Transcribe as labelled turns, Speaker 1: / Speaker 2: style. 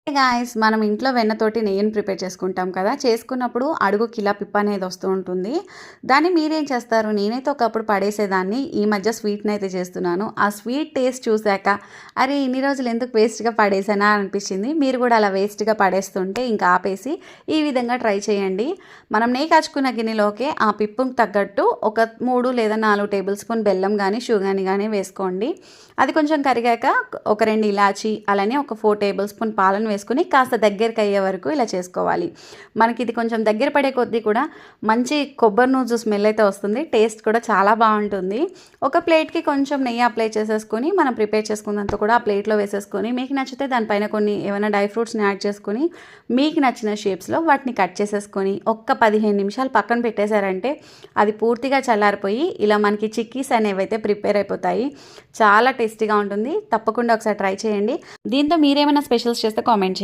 Speaker 1: Guys మనం ఇంట్లో వెన్నతోటి నెయ్యిని ప్రిపేర్ చేసుకుంటాం కదా. చేసుకున్నప్పుడు అడుగుకి ఇలా పిప్ప అనేది వస్తూ ఉంటుంది. దాన్ని మీరేం చేస్తారు? నేనైతే ఒకప్పుడు పడేసేదాన్ని. ఈ మధ్య స్వీట్ని అయితే చేస్తున్నాను. ఆ స్వీట్ టేస్ట్ చూశాక అరే ఇన్ని రోజులు ఎందుకు వేస్ట్గా పడేసానా అనిపించింది. మీరు కూడా అలా వేస్ట్గా పడేస్తుంటే ఇంకా ఆపేసి ఈ విధంగా ట్రై చేయండి. మనం నెయ్యి కాచుకున్న గిన్నెలోకి ఆ పిప్పుకు తగ్గట్టు ఒక 3 లేదా 4 టేబుల్ స్పూన్ బెల్లం కానీ షుగర్ని కానీ వేసుకోండి. అది కొంచెం కరిగాక ఒక 2 ఇలాచి అలానే ఒక 4 టేబుల్ స్పూన్ పాలను వేసుకుని కాస్త దగ్గరికి అయ్యే వరకు ఇలా చేసుకోవాలి. మనకి ఇది కొంచెం దగ్గర పడే కొద్దీ కూడా మంచి కొబ్బరి నూజు స్మెల్ అయితే వస్తుంది. టేస్ట్ కూడా చాలా బాగుంటుంది. ఒక ప్లేట్కి కొంచెం నెయ్యి అప్లై చేసేసుకొని మనం ప్రిపేర్ చేసుకున్నంత కూడా ఆ ప్లేట్లో వేసేసుకొని మీకు నచ్చితే దానిపైన కొన్ని ఏమైనా డ్రై ఫ్రూట్స్ని యాడ్ చేసుకొని మీకు నచ్చిన షేప్స్లో వాటిని కట్ చేసేసుకొని ఒక్క 15 నిమిషాలు పక్కన పెట్టేశారంటే అది పూర్తిగా చల్లారిపోయి ఇలా మనకి చిక్కీస్ అనేవి అయితే ప్రిపేర్ అయిపోతాయి. చాలా టేస్టీగా ఉంటుంది. తప్పకుండా ఒకసారి ట్రై చేయండి. దీంతో మీరేమైనా స్పెషల్స్ చేస్తే కామెంట్